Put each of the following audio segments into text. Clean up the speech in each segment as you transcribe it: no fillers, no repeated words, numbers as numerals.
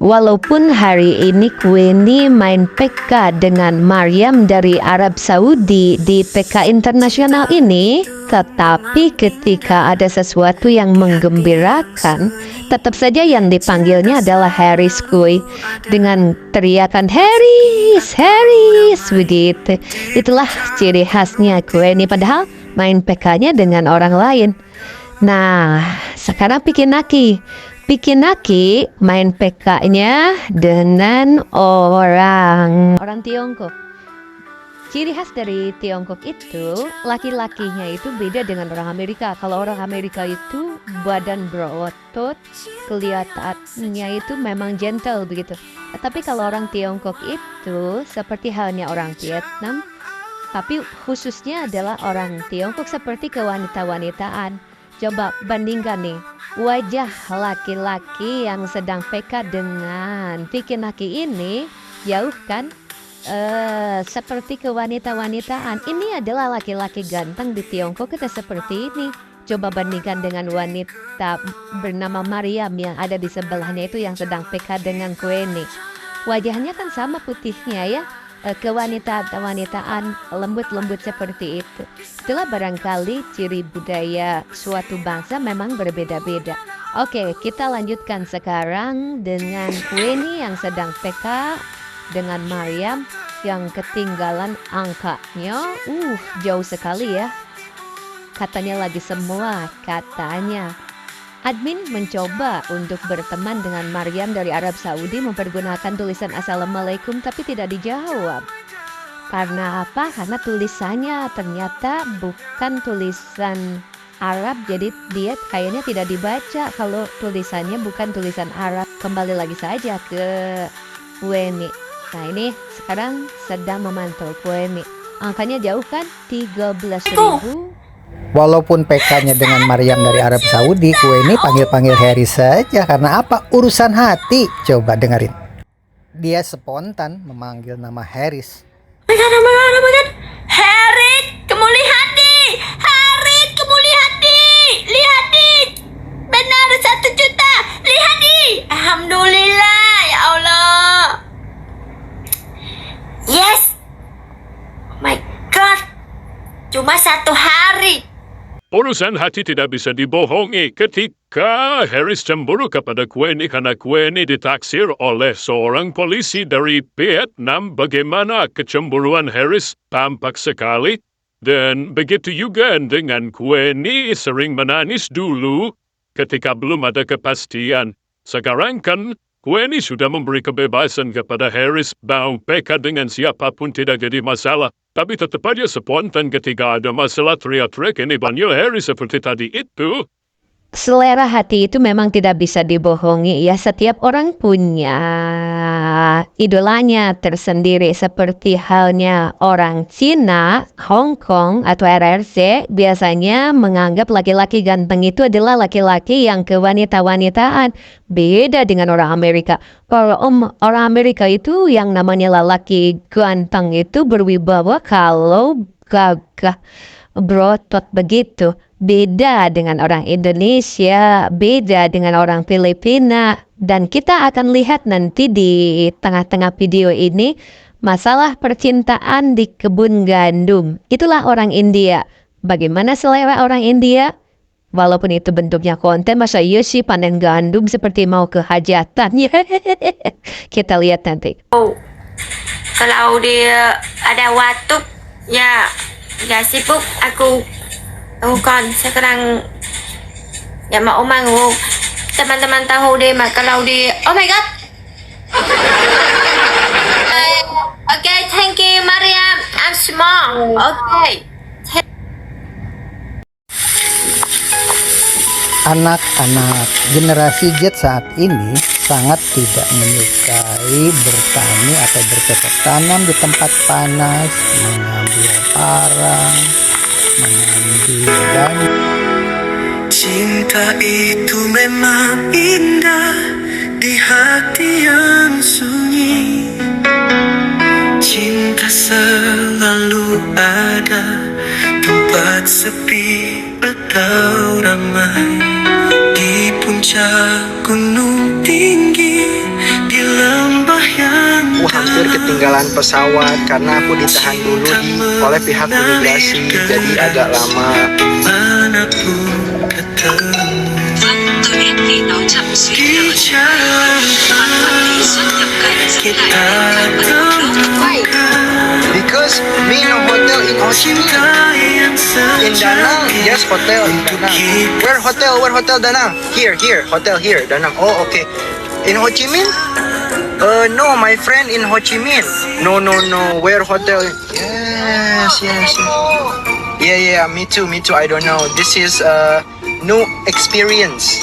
Walaupun hari ini Queenie main PK dengan Maryam dari Arab Saudi di PK internasional ini, tetapi ketika ada sesuatu yang menggembirakan, tetap saja yang dipanggilnya adalah Haris Kuy dengan teriakan Haris, Haris begitu. Itulah ciri khasnya Queenie, padahal main PK-nya dengan orang lain. Nah, sekarang Piki Naki main PK-nya dengan orang Tiongkok. Ciri khas dari Tiongkok itu, laki-lakinya itu beda dengan orang Amerika. Kalau orang Amerika itu badan berotot, kelihatannya itu memang gentle begitu. Tapi kalau orang Tiongkok itu seperti halnya orang Vietnam, tapi khususnya adalah orang Tiongkok seperti kewanita-wanitaan. Coba bandingkan nih, wajah laki-laki yang sedang PK dengan Piki Naki ini, jauh kan? Seperti kewanita-wanitaan. Ini adalah laki-laki ganteng di Tiongkok kita seperti ini. Coba bandingkan dengan wanita bernama Maryam yang ada di sebelahnya itu yang sedang PK dengan Queenie. Wajahnya kan sama putihnya ya. Kewanita-wanitaan lembut-lembut seperti itu. Itulah barangkali ciri budaya suatu bangsa memang berbeda-beda. Oke, kita lanjutkan sekarang dengan Queenie yang sedang PK dengan Maryam yang ketinggalan angkanya. Jauh sekali ya. Katanya lagi semua, katanya. Admin mencoba untuk berteman dengan Maryam dari Arab Saudi mempergunakan tulisan Assalamualaikum tapi tidak dijawab. Karena apa? Karena tulisannya ternyata bukan tulisan Arab, jadi dia kayaknya tidak dibaca kalau tulisannya bukan tulisan Arab. Kembali lagi saja ke Queenie. Nah ini sekarang sedang memantau Queenie. Angkanya jauh kan? 13.000. Walaupun PK-nya dengan Maryam dari Arab Saudi, Queenie panggil-panggil Haris saja. Karena apa? Urusan hati. Coba dengerin. Dia spontan memanggil nama Haris. Oh my god. Haris, kamu lihat nih. Haris, kamu lihat nih. Lihat nih. Benar 1 juta. Lihat nih. Alhamdulillah, ya Allah. Yes. Oh my god. Cuma 1 hari. Urusan hati tidak bisa dibohongi. Ketika Haris cemburu kepada Queenie karena Queenie ditaksir oleh seorang polisi dari Vietnam, bagaimana kecemburuan Haris tampak sekali. Dan begitu juga dengan Queenie sering menangis dulu ketika belum ada kepastian. Sekarang kan Queenie sudah memberi kebebasan kepada Haris, mau PK dengan siapapun tidak jadi masalah. Tapi tetap aja spontan ketika ada masalah teriak-teriak ini panggil Haris seperti tadi itu. Selera hati itu memang tidak bisa dibohongi ya. Setiap orang punya idolanya tersendiri. Seperti halnya orang Cina, Hong Kong atau RRC biasanya menganggap laki-laki ganteng itu adalah laki-laki yang kewanita-wanitaan. Beda dengan orang Amerika. Kalau orang Amerika itu yang namanya lelaki ganteng itu berwibawa kalau gagah berotot begitu. Beda dengan orang Indonesia, beda dengan orang Filipina. Dan kita akan lihat nanti di tengah-tengah video ini masalah percintaan di kebun gandum. Itulah orang India. Bagaimana selera orang India? Walaupun itu bentuknya konten, masa iya sih panen gandum seperti mau ke hajatan. Kita lihat nanti. Kalau dia ada waktu, ya sibuk aku. Con sekarang ya mau mangu teman-teman tahu deh kalau di oh my god. Okay, thank you Maryam. I'm small. Okay. Anak-anak generasi Z saat ini sangat tidak menyukai bertani atau bercocok tanam di tempat panas, mengambil parang, mengambil dan cinta itu memang indah di hati yang sunyi. Cinta selalu ada tempat sepi atau ramai. Di puncak gunung tinggi, di ketinggalan pesawat karena aku ditahan dulu oleh pihak imigrasi, jadi agak lama. Manapun ketemu di jalan kita Because me no hotel in Ho Chi Minh. In Da Nang, yes, hotel in Da Nang. Where hotel Da Nang? Here, hotel here, Da Nang. Oh, okay. In Ho Chi Minh? No, my friend in Ho Chi Minh. No. Where hotel? Yes. Yeah, me too. I don't know. This is new experience.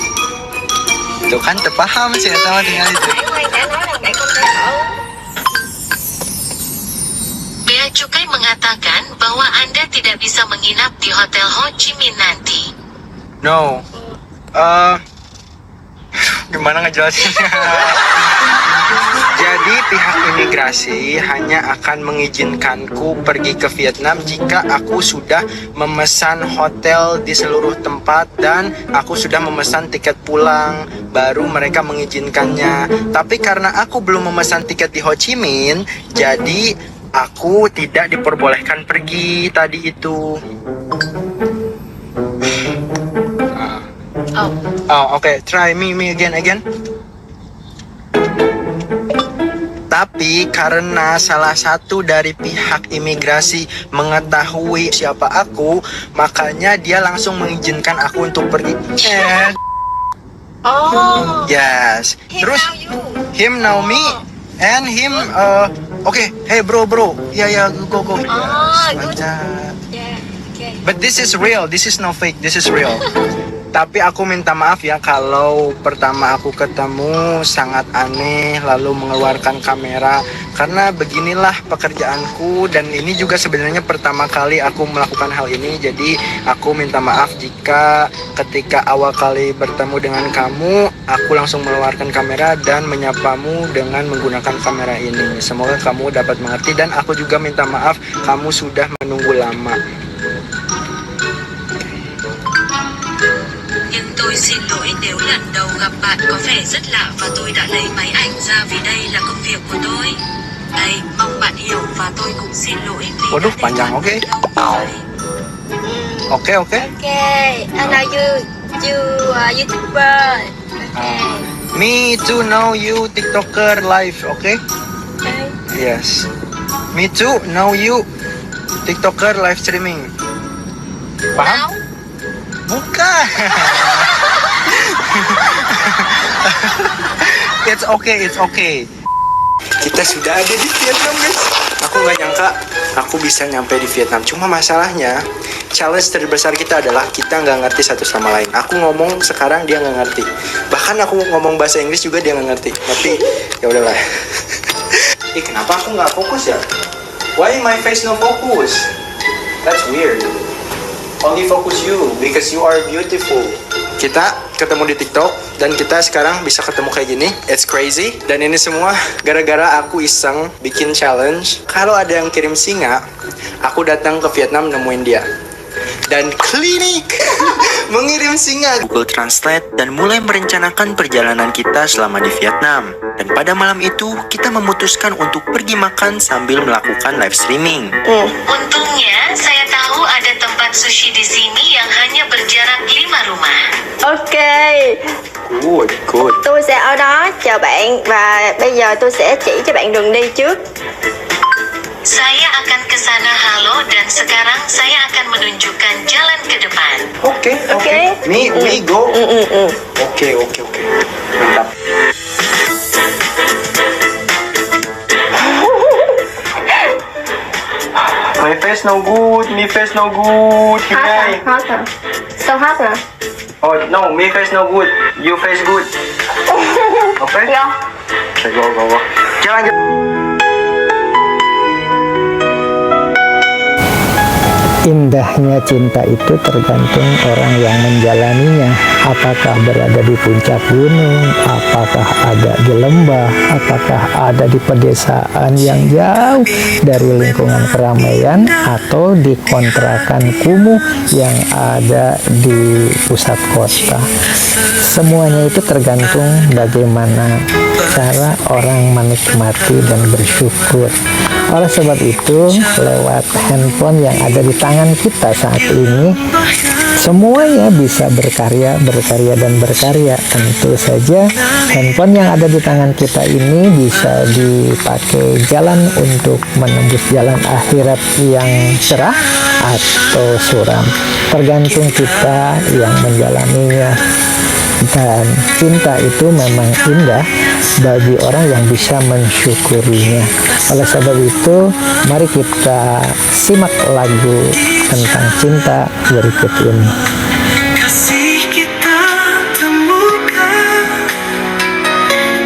Tuh kan, terpaham sih sama tinggal itu. Bea Cukai mengatakan bahwa Anda tidak bisa menginap di Hotel Ho Chi Minh nanti. No. Gimana ngejelasinnya? Jadi pihak imigrasi hanya akan mengizinkanku pergi ke Vietnam jika aku sudah memesan hotel di seluruh tempat dan aku sudah memesan tiket pulang, baru mereka mengizinkannya. Tapi karena aku belum memesan tiket di Ho Chi Minh, jadi aku tidak diperbolehkan pergi tadi itu. Okay. Try me again. Tapi karena salah satu dari pihak imigrasi mengetahui siapa aku, makanya dia langsung mengizinkan aku untuk pergi. Yes. Terus him know me and him okay, hey bro. Yeah, go. Yes, like that. But this is real. This is no fake. This is real. Tapi aku minta maaf ya kalau pertama aku ketemu sangat aneh lalu mengeluarkan kamera, karena beginilah pekerjaanku dan ini juga sebenarnya pertama kali aku melakukan hal ini. Jadi aku minta maaf jika ketika awal kali bertemu dengan kamu aku langsung mengeluarkan kamera dan menyapamu dengan menggunakan kamera ini. Semoga kamu dapat mengerti dan aku juga minta maaf kamu sudah menunggu lama. Nhưng tôi xin lỗi nếu lần đầu gặp bạn có vẻ rất lạ và tôi đã lấy máy ảnh ra vì đây là công việc của tôi. Đây, mong bạn hiểu và tôi cũng xin lỗi vì Waduh, panjang, oke. Oke. Okay, I know you are YouTuber. Me too know you TikToker live, okay? Yes. Me too know you TikToker live streaming. Paham? Bukan. It's okay. Kita sudah ada di Vietnam, guys. Aku nggak nyangka aku bisa nyampe di Vietnam. Cuma masalahnya, challenge terbesar kita adalah kita nggak ngerti satu sama lain. Aku ngomong sekarang dia nggak ngerti. Bahkan aku ngomong bahasa Inggris juga dia nggak ngerti. Tapi ya udahlah. Kenapa aku nggak fokus ya? Why my face no focus? That's weird. Only focus you because you are beautiful. Kita ketemu di TikTok dan kita sekarang bisa ketemu kayak gini. It's crazy. Dan ini semua gara-gara aku iseng bikin challenge. Kalau ada yang kirim singa, aku datang ke Vietnam nemuin dia. Dan klinik mengirim singa. Google Translate dan mulai merencanakan perjalanan kita selama di Vietnam. Dan pada malam itu kita memutuskan untuk pergi makan sambil melakukan live streaming. Untungnya saya tahu ada tempat sushi di sini yang hanya berjarak 5 rumah. Ok, Good. tôi sẽ ở đó chờ bạn và bây giờ tôi sẽ chỉ cho bạn đường đi trước. Saya akan ke sana halo dan sekarang saya akan menunjukkan jalan ke depan. Okay. We go. Okay. Mantap. My face no good. Hinay. Hot hả? So hot hả? Oh no, me face no good. You face good. Okay? Okay, go. Jalan. Indahnya cinta itu tergantung orang yang menjalaninya. Apakah berada di puncak gunung, apakah ada di lembah, apakah ada di pedesaan yang jauh dari lingkungan keramaian, atau di kontrakan kumuh yang ada di pusat kota. Semuanya itu tergantung bagaimana cara orang menikmati dan bersyukur. Oleh sebab itu, lewat handphone yang ada di tangan kita saat ini, semuanya bisa berkarya, dan berkarya. Tentu saja handphone yang ada di tangan kita ini bisa dipakai jalan untuk menembus jalan akhirat yang cerah atau suram. Tergantung kita yang menjalaninya. Dan cinta itu memang indah bagi orang yang bisa mensyukurinya. Oleh sebab itu, mari kita simak lagu tentang cinta berikut ini. Kasih kita temukan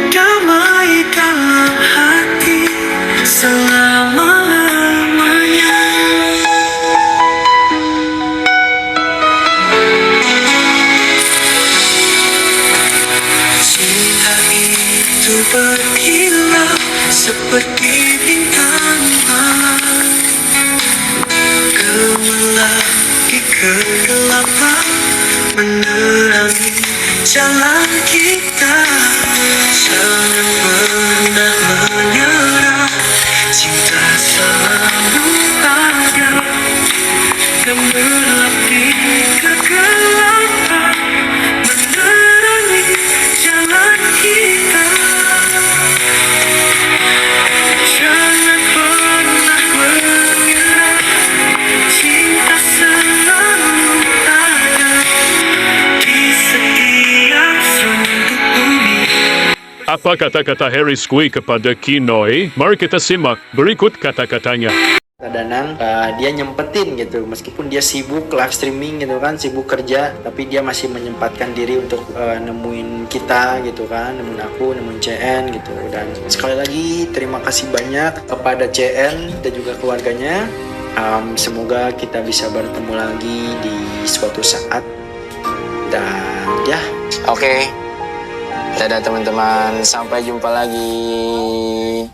damai dalam hati selama-lamanya. Cinta itu berkilau seperti bintang malam, gemerlap di kegelapan, menerangi jalan kita. Jangan pernah menyerah, cinta selalu ada, gemerlap di kegelapan, menerangi jalan kita. Jangan pernah menyerah, cinta selalu ada di setiap sudut bumi. Apa kata-kata Harry Skui kepada Kinoi? Mari kita simak berikut kata-katanya. Danang dia nyempetin gitu, meskipun dia sibuk live streaming gitu kan, sibuk kerja, tapi dia masih menyempatkan diri untuk nemuin kita gitu kan, nemuin aku, nemuin CN gitu. Dan sekali lagi terima kasih banyak kepada CN dan juga keluarganya. Semoga kita bisa bertemu lagi di suatu saat. Dan ya, oke. Dadah teman-teman, sampai jumpa lagi.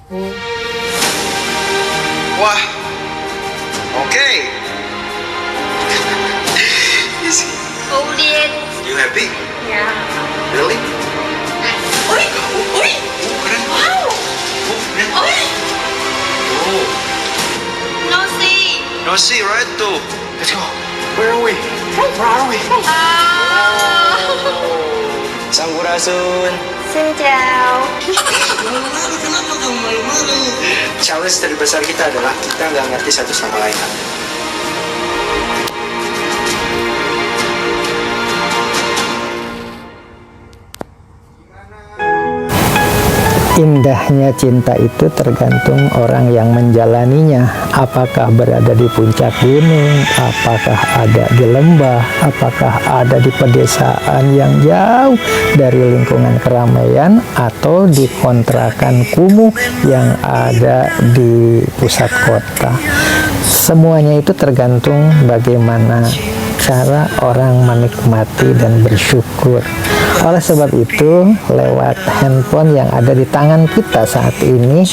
Wah, oke. Hold it. You happy? Yeah. Really? Oi, oi. Keren. Wow. Keren. Oi. Oh. No see. No see, right? Tuh. Let's go. Where are we? Where are we? Sampurasun. Xin chào. Kenapa kamu malu-malu? Challenge terbesar kita adalah kita nggak ngerti satu sama lain. Indahnya cinta itu tergantung orang yang menjalaninya. Apakah berada di puncak gunung, apakah ada di lembah, apakah ada di pedesaan yang jauh dari lingkungan keramaian, atau di kontrakan kumuh yang ada di pusat kota. Semuanya itu tergantung bagaimana cara orang menikmati dan bersyukur. Oleh sebab itu, lewat handphone yang ada di tangan kita saat ini,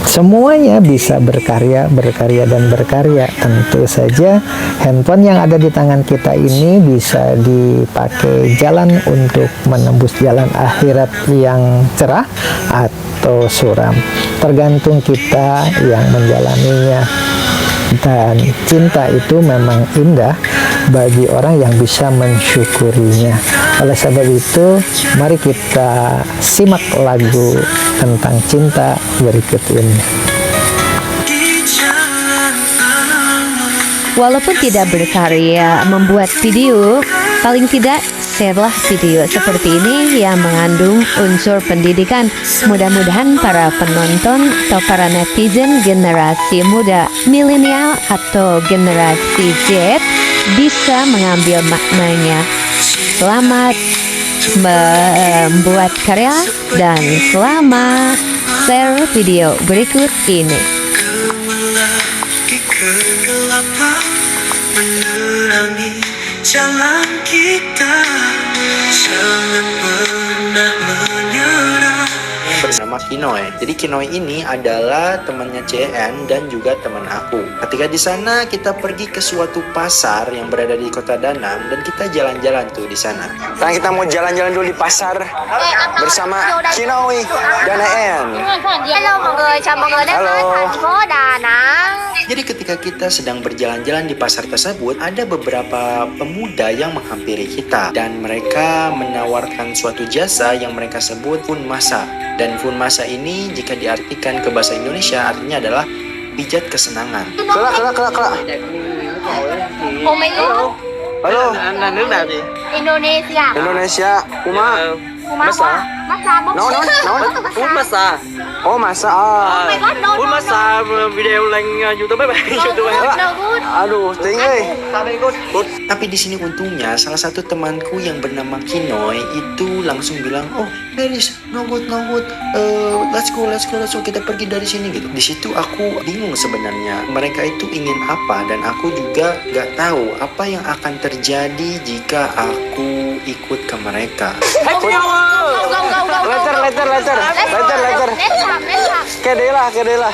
semuanya bisa berkarya, dan berkarya. Tentu saja handphone yang ada di tangan kita ini bisa dipakai jalan untuk menembus jalan akhirat yang cerah atau suram. Tergantung kita yang menjalaninya. Dan cinta itu memang indah bagi orang yang bisa mensyukurinya. Oleh sebab itu, mari kita simak lagu tentang cinta berikut ini. Walaupun tidak berkarya membuat video, paling tidak share-lah video seperti ini yang mengandung unsur pendidikan. Mudah-mudahan para penonton atau para netizen generasi muda, milenial atau generasi Z bisa mengambil maknanya. Selamat membuat karya dan selamat share video berikut ini. Kegelapan menerangi jalan kita, jangan pernah menyerah. Bernama Kinoi. Jadi Kinoi ini adalah temannya CN dan juga teman aku. Ketika di sana kita pergi ke suatu pasar yang berada di Kota Danang dan kita jalan-jalan tuh di sana. Sekarang kita mau jalan-jalan dulu di pasar bersama Kinoi dan EN. Hello mọi người, chào mọi người đến với Halo. thành phố Đà Nẵng. Jadi ketika kita sedang berjalan-jalan di pasar tersebut, ada beberapa pemuda yang menghampiri kita dan mereka menawarkan suatu jasa yang mereka sebut fun masa. Dan fun masa ini jika diartikan ke bahasa Indonesia artinya adalah pijat kesenangan. Kelak. Ủa mình luôn? Halo, Anh là nước nào chị? Indonesia. Indonesia. Kuma. Massage. Massage bốc No. Uống massage. Oh, masa. Oh my god, no, Uống no, no. massage video lên YouTube mấy bạn. No YouTube good, bạn. no good. Aduh, tinggi. Good. Tapi di sini untungnya salah satu temanku yang bernama Kinoy itu langsung bilang, oh Haris, no good, let's go, kita pergi dari sini gitu. Di situ aku bingung sebenarnya mereka itu ingin apa dan aku juga gak tahu apa yang akan terjadi jika aku ikut ke mereka. Go, go, go. Later. Let's talk. Kedela.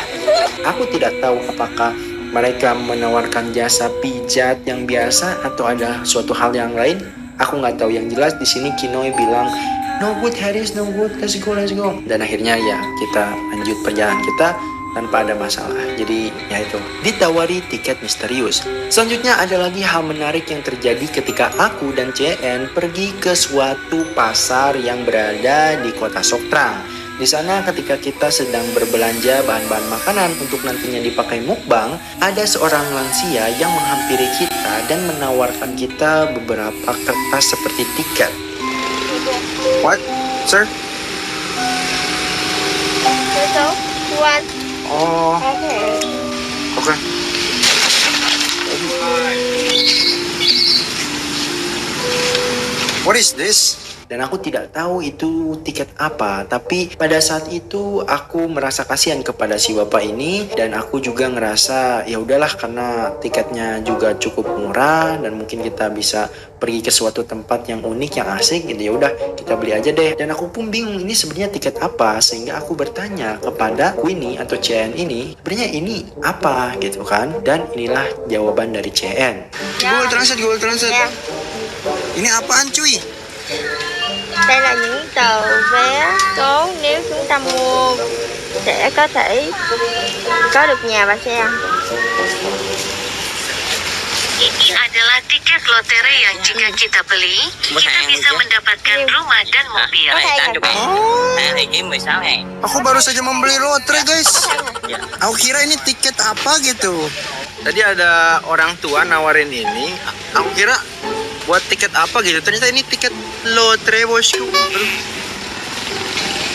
Aku tidak tahu apakah mereka menawarkan jasa pijat yang biasa atau ada suatu hal yang lain. Aku nggak tahu. Yang jelas di sini Kinoy bilang no good Haris, no good, let's go. Dan akhirnya ya kita lanjut perjalanan kita tanpa ada masalah. Jadi ya itu, ditawari tiket misterius. Selanjutnya ada lagi hal menarik yang terjadi ketika aku dan CN pergi ke suatu pasar yang berada di kota Soktrang. Di sana ketika kita sedang berbelanja bahan-bahan makanan untuk nantinya dipakai mukbang, ada seorang lansia yang menghampiri kita dan menawarkan kita beberapa kertas seperti tiket. What, sir? So, one. Oh, Okay. okay. What is this? Dan aku tidak tahu itu tiket apa, tapi pada saat itu aku merasa kasihan kepada si bapak ini dan aku juga ngerasa ya udahlah karena tiketnya juga cukup murah dan mungkin kita bisa pergi ke suatu tempat yang unik yang asik gitu, ya udah kita beli aja deh. Dan aku pun bingung ini sebenarnya tiket apa sehingga aku bertanya kepada Queenie atau CN ini sebenarnya ini apa gitu kan, dan inilah jawaban dari CN. Google Translate. Yeah. Ini apaan cuy? Đây là những tờ vé số nếu chúng ta mua sẽ có thể có được nhà và xe. Ini adalah tiket lotre yang jika kita beli, kita bisa mendapatkan rumah dan mobil. Thì chỉ 16.000. Aku baru saja membeli lotre guys. Aku kira ini tiket apa gitu. Tadi ada orang tua nawarin ini. Aku kira buat tiket apa gitu. Ternyata ini tiket lotre bosku. Aduh.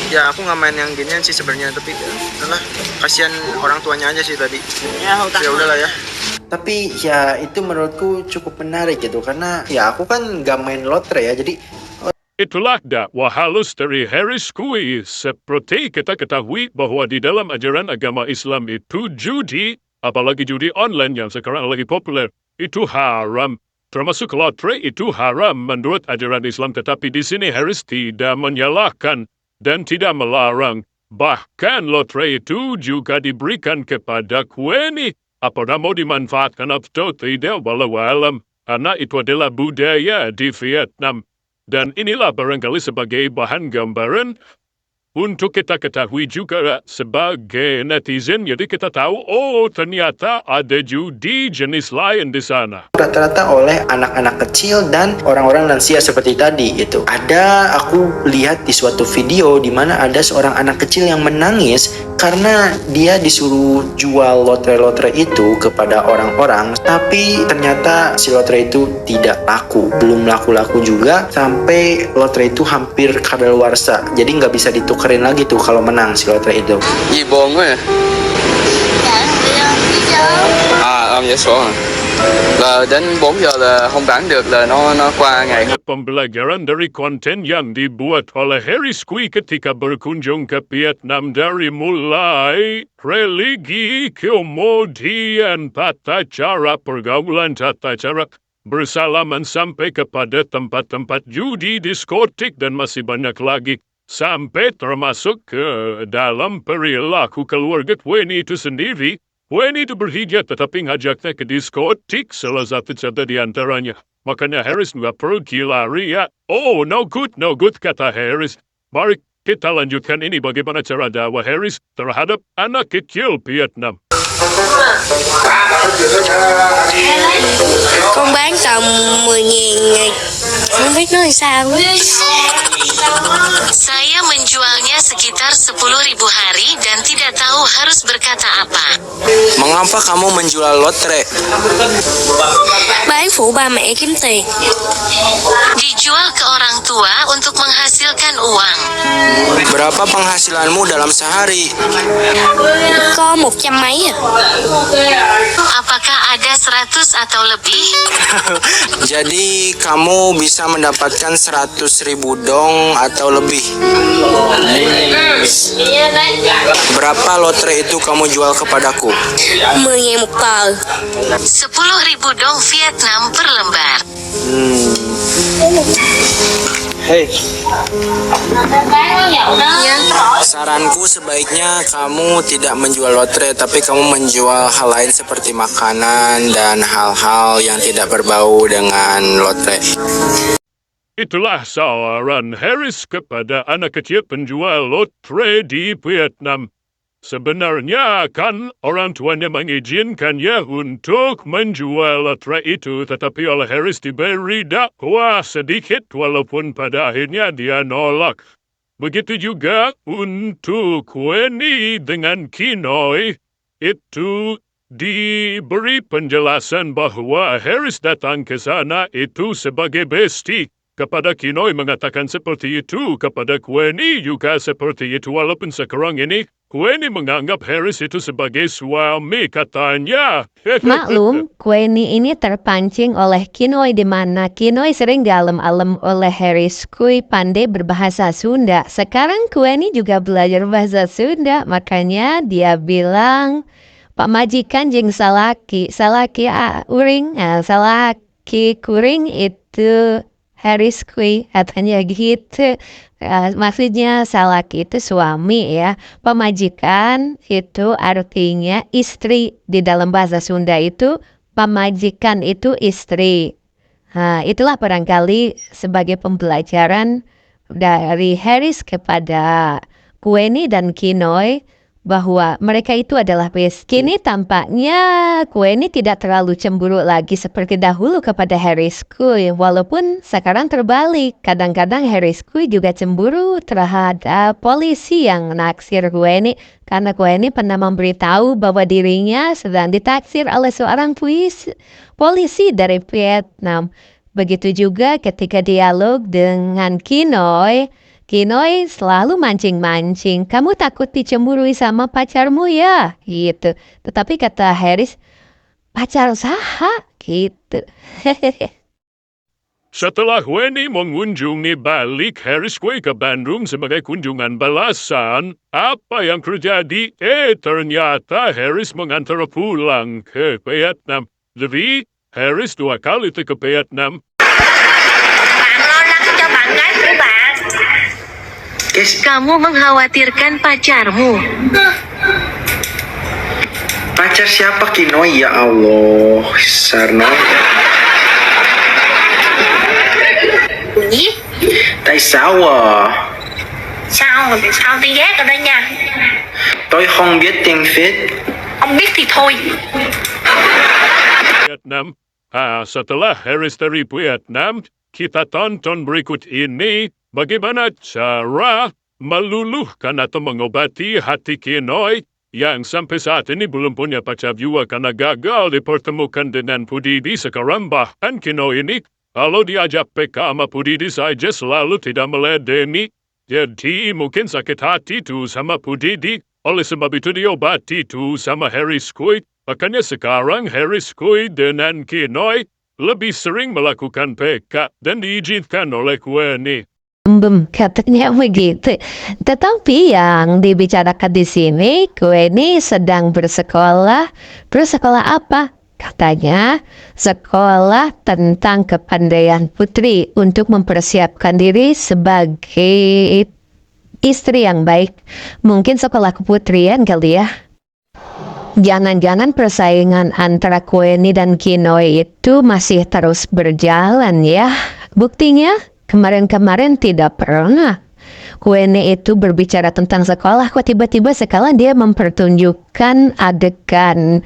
Ya aku nggak main yang ginian sih sebenarnya, tapi ya udahlah, kasihan orang tuanya aja sih tadi. Ya udahlah ya. Tapi ya itu menurutku cukup menarik gitu karena ya aku kan nggak main lotre ya, jadi Itulah dakwah halus dari Haris Kui. Seperti kita ketahui bahwa di dalam ajaran agama Islam itu judi, apalagi judi online yang sekarang lagi populer, itu haram. Termasuk lotre itu haram menurut ajaran Islam, tetapi di sini Haris tidak menyalahkan dan tidak melarang. Bahkan lotre itu juga diberikan kepada Queenie. Apakah mau dimanfaatkan atau tidak walau alam, karena itu adalah budaya di Vietnam. Dan inilah barangkali sebagai bahan gambaran untuk kita ketahui juga sebagai netizen, jadi kita tahu, oh ternyata ada judi jenis lain di sana. Rata-rata oleh anak-anak kecil dan orang-orang lansia seperti tadi gitu. Ada aku lihat di suatu video di mana ada seorang anak kecil yang menangis karena dia disuruh jual lotre-lotre itu kepada orang-orang, tapi ternyata si lotre itu tidak laku, belum laku-laku juga sampai lotre itu hampir kadaluarsa. Jadi nggak bisa ditukerin lagi tuh kalau menang si lotre itu. Gì buồn quá à? Dạ số là đến 4 giờ là không bán được là nó qua ngày. Pembelajaran dari konten yang dibuat oleh Haris Kui ketika berkunjung ke Vietnam dari mulai religi, kemudian tata cara pergaulan, tata cara bersalaman sampai kepada tempat-tempat judi, diskotik dan masih banyak lagi. Sampai termasuk ke dalam perilaku keluarga Queenie itu sendiri. Queenie itu berhijab tetapi ngajaknya ke diskotik, salah satu contoh di antaranya. Makanya Haris nggak pergi lari ya. Oh, no good, kata Haris. Mari kita lanjutkan ini bagaimana cara dakwah Harris terhadap anak kecil Vietnam. Con bán tầm 10.000, không biết nói sao. Saya menjualnya sekitar 10.000 hari dan tidak tahu harus berkata apa. Mengapa kamu menjual lotre? Bán phụ ba mẹ kiếm tiền. Dijual ke orang tua untuk menghasilkan uang. Berapa penghasilanmu dalam sehari? Có 100 mấy à. Apakah ada 100 atau lebih? Jadi kamu bisa mendapatkan 100.000 dong atau lebih. Berapa lotre itu kamu jual kepadaku? 10.000 một tờ. 10.000 dong Vietnam per lembar. Hei, saranku sebaiknya kamu tidak menjual lotre, tapi kamu menjual hal lain seperti makanan dan hal-hal yang tidak berbau dengan lotre. Itulah saran Harris kepada anak kecil penjual lotre di Vietnam. Sebenarnya kan orang tuanya mengizinkannya untuk menjual lotre itu, tetapi oleh Harris diberi dakwah sedikit walaupun pada akhirnya dia nolak. Begitu juga untuk Weni dengan Kinoy, itu diberi penjelasan bahwa Harris datang ke sana itu sebagai bestie. Kepada Kinoy mengatakan seperti itu, kepada Weni juga seperti itu, walaupun sekarang ini Weni menganggap Harris itu sebagai suami katanya. Maklum, Queenie ini terpancing oleh Kinoy di mana Kinoy sering dialem-alem oleh Harris. Kui pandai berbahasa Sunda. Sekarang Queenie juga belajar bahasa Sunda, makanya dia bilang, Pak Majikan jeng salaki uring, salaki kuring itu Harris kui, katanya gitu. Maksudnya salaki itu suami ya. Pemajikan itu artinya istri. Di dalam bahasa Sunda itu pemajikan itu istri. Nah, itulah barangkali sebagai pembelajaran dari Harris kepada Weni dan Kinoy bahwa mereka itu adalah bestie. Kini tampaknya Weni tidak terlalu cemburu lagi seperti dahulu kepada Harris Kui, walaupun sekarang terbalik. Kadang-kadang Harris Kui juga cemburu terhadap polisi yang naksir Weni karena Weni pernah memberitahu bahwa dirinya sedang ditaksir oleh seorang polisi dari Vietnam. Begitu juga ketika dialog dengan Kinoy. Kinoy selalu mancing-mancing. Kamu takut dicemburui sama pacarmu ya? Gitu. Tetapi kata Harris, pacar saha? Gitu. Setelah Weni mengunjungi balik Harris Kui ke Bandung sebagai kunjungan balasan, apa yang terjadi? Ternyata Harris mengantar pulang ke Vietnam. Jadi, Harris 2 kali ke Vietnam. Bạn lo lắng cho bạn gái của bạn. Kamu mengkhawatirkan pacarmu. Pacar siapa Kinoy? Ya Allah, Sarno. Gì? Tại sao à? Sao rồi? Sao tôi ghét ở đây nha? Tôi không biết tiếng Việt. Không biết thì thôi. Vietnam. Setelah Harris dari Vietnam, kita tonton berikut ini bagaimana cara meluluhkan atau mengobati hati Kinoy yang sampai saat ini belum punya pacar juga karena gagal dipertemukan dengan Pudidi. Sekarang bahkan Kinoy ini kalau diajak PK sama Pudidi saja selalu tidak meladeni. Jadi mungkin sakit hati tuh sama Pudidi. Oleh sebab itu diobati tuh sama Harris Kui. Makanya sekarang Harris Kui dengan Kinoy lebih sering melakukan PK dan diizinkan oleh Weni. Katanya begitu. Tetapi yang dibicarakan di sini, Weni sedang bersekolah. Bersekolah apa? Katanya sekolah tentang kepandaian putri untuk mempersiapkan diri sebagai istri yang baik. Mungkin sekolah keputrian kali ya. Jangan-jangan persaingan antara Weni dan Kinoy itu masih terus berjalan ya. Buktinya kemarin-kemarin tidak pernah Kuene itu berbicara tentang sekolah, kok tiba-tiba sekarang dia mempertunjukkan adegan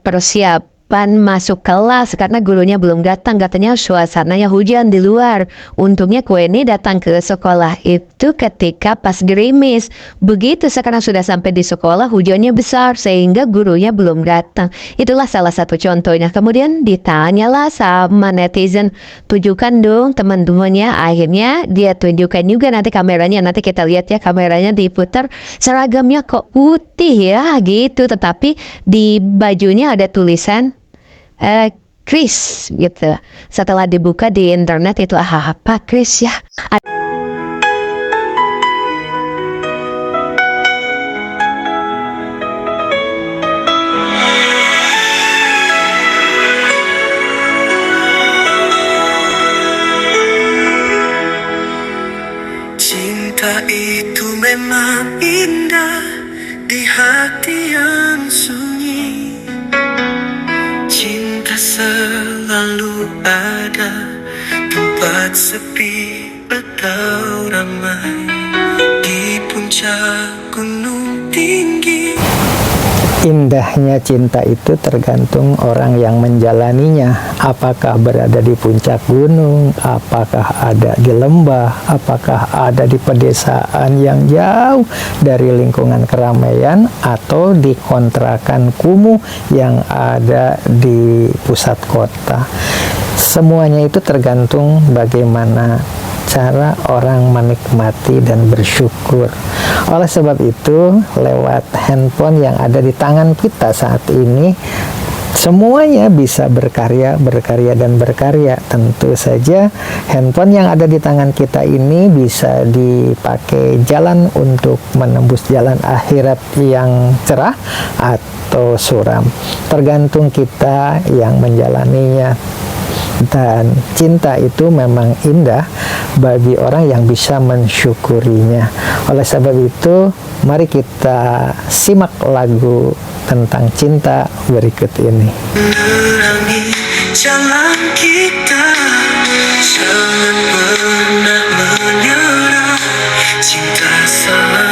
persiapan masuk kelas karena gurunya belum datang. Katanya suasananya hujan di luar. Untungnya Kuene datang ke sekolah itu ketika pas gerimis. Begitu sekarang sudah sampai di sekolah, hujannya besar sehingga gurunya belum datang. Itulah salah satu contohnya. Kemudian ditanyalah sama netizen, tunjukkan dong teman-temannya. Akhirnya dia tunjukkan juga nanti kameranya, nanti kita lihat ya, kameranya diputar, seragamnya kok putih ya gitu, tetapi di bajunya ada tulisan Chris gitu. Setelah dibuka di internet itu apa Chris ya? Cinta itu memang indah di hati yang sunyi. Cinta selalu ada tempat sepi atau ramai, di puncak gunung tinggi. Indahnya cinta itu tergantung orang yang menjalaninya. Apakah berada di puncak gunung, apakah ada di lembah, apakah ada di pedesaan yang jauh dari lingkungan keramaian, atau di kontrakan kumuh yang ada di pusat kota. Semuanya itu tergantung bagaimana cara orang menikmati dan bersyukur. Oleh sebab itu, lewat handphone yang ada di tangan kita saat ini, semuanya bisa berkarya dan berkarya. Tentu saja handphone yang ada di tangan kita ini bisa dipakai jalan untuk menembus jalan akhirat yang cerah atau suram. Tergantung kita yang menjalaninya. Dan cinta itu memang indah bagi orang yang bisa mensyukurinya. Oleh sebab itu, mari kita simak lagu tentang cinta berikut ini. Menerangi jalan kita, jangan pernah menyerah. Cinta selalu